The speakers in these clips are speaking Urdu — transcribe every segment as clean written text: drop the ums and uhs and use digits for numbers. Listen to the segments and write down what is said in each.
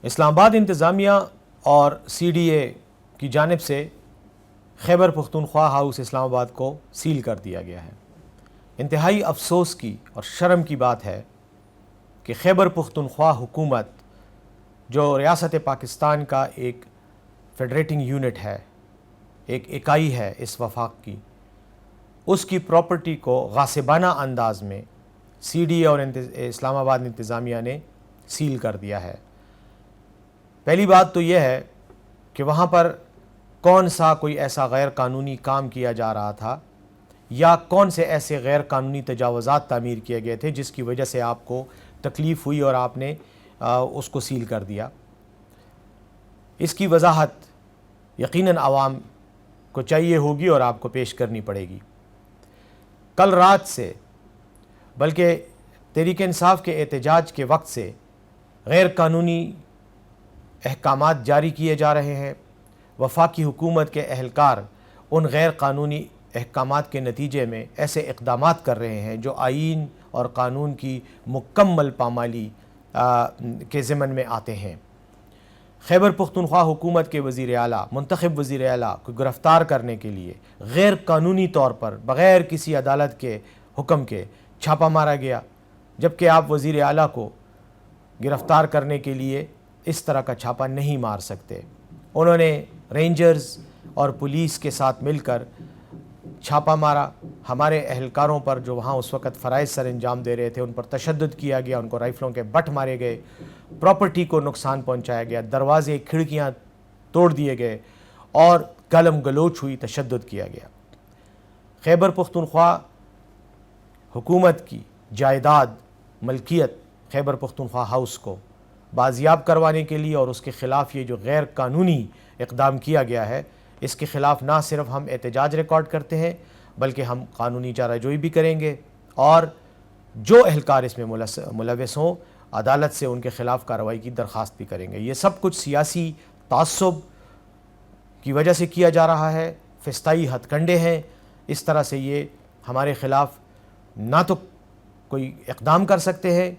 اسلام آباد انتظامیہ اور سی ڈی اے کی جانب سے خیبر پختونخوا ہاؤس اسلام آباد کو سیل کر دیا گیا ہے۔ انتہائی افسوس کی اور شرم کی بات ہے کہ خیبر پختونخوا حکومت جو ریاست پاکستان کا ایک فیڈریٹنگ یونٹ ہے، ایک اکائی ہے اس وفاق کی، اس کی پراپرٹی کو غاصبانہ انداز میں سی ڈی اے اور اسلام آباد انتظامیہ نے سیل کر دیا ہے۔ پہلی بات تو یہ ہے کہ وہاں پر کون سا کوئی ایسا غیر قانونی کام کیا جا رہا تھا یا کون سے ایسے غیر قانونی تجاوزات تعمیر کیے گئے تھے جس کی وجہ سے آپ کو تکلیف ہوئی اور آپ نے اس کو سیل کر دیا۔ اس کی وضاحت یقیناً عوام کو چاہیے ہوگی اور آپ کو پیش کرنی پڑے گی۔ کل رات سے بلکہ تحریک انصاف کے احتجاج کے وقت سے غیر قانونی احکامات جاری کیے جا رہے ہیں۔ وفاقی حکومت کے اہلکار ان غیر قانونی احکامات کے نتیجے میں ایسے اقدامات کر رہے ہیں جو آئین اور قانون کی مکمل پامالی کے ضمن میں آتے ہیں۔ خیبر پختونخوا حکومت کے وزیر اعلیٰ، منتخب وزیر اعلیٰ کو گرفتار کرنے کے لیے غیر قانونی طور پر بغیر کسی عدالت کے حکم کے چھاپا مارا گیا، جبکہ آپ وزیر اعلیٰ کو گرفتار کرنے کے لیے اس طرح کا چھاپا نہیں مار سکتے۔ انہوں نے رینجرز اور پولیس کے ساتھ مل کر چھاپا مارا، ہمارے اہلکاروں پر جو وہاں اس وقت فرائض سر انجام دے رہے تھے ان پر تشدد کیا گیا، ان کو رائفلوں کے بٹ مارے گئے، پراپرٹی کو نقصان پہنچایا گیا، دروازے کھڑکیاں توڑ دیے گئے اور گالم گلوچ ہوئی، تشدد کیا گیا۔ خیبر پختونخوا حکومت کی جائیداد ملکیت خیبر پختونخوا ہاؤس کو بازیاب کروانے کے لیے اور اس کے خلاف یہ جو غیر قانونی اقدام کیا گیا ہے، اس کے خلاف نہ صرف ہم احتجاج ریکارڈ کرتے ہیں بلکہ ہم قانونی چارہ جوئی بھی کریں گے اور جو اہلکار اس میں ملوث ہوں عدالت سے ان کے خلاف کارروائی کی درخواست بھی کریں گے۔ یہ سب کچھ سیاسی تعصب کی وجہ سے کیا جا رہا ہے، فسطائی ہتھ کنڈے ہیں۔ اس طرح سے یہ ہمارے خلاف نہ تو کوئی اقدام کر سکتے ہیں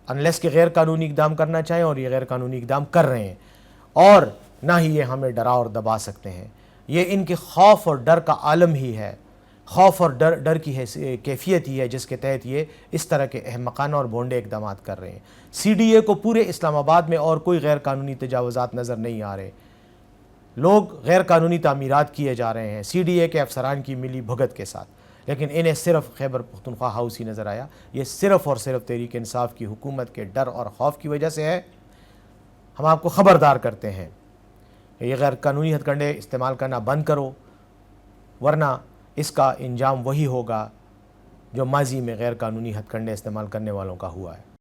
انلیس کہ غیر قانونی اقدام کرنا چاہیں، اور یہ غیر قانونی اقدام کر رہے ہیں، اور نہ ہی یہ ہمیں ڈرا اور دبا سکتے ہیں۔ یہ ان کے خوف اور ڈر کا عالم ہی ہے، خوف اور ڈر کی کیفیت ہی ہے جس کے تحت یہ اس طرح کے احمقانہ اور بھونڈے اقدامات کر رہے ہیں۔ سی ڈی اے کو پورے اسلام آباد میں اور کوئی غیر قانونی تجاوزات نظر نہیں آ رہے، لوگ غیر قانونی تعمیرات کیے جا رہے ہیں سی ڈی اے کے افسران کی ملی بھگت کے ساتھ، لیکن انہیں صرف خیبر پختونخوا ہاؤس ہی نظر آیا۔ یہ صرف اور صرف تحریک انصاف کی حکومت کے ڈر اور خوف کی وجہ سے ہے۔ ہم آپ کو خبردار کرتے ہیں کہ یہ غیر قانونی ہتھ کنڈے استعمال کرنا بند کرو، ورنہ اس کا انجام وہی ہوگا جو ماضی میں غیر قانونی ہتھ کنڈے استعمال کرنے والوں کا ہوا ہے۔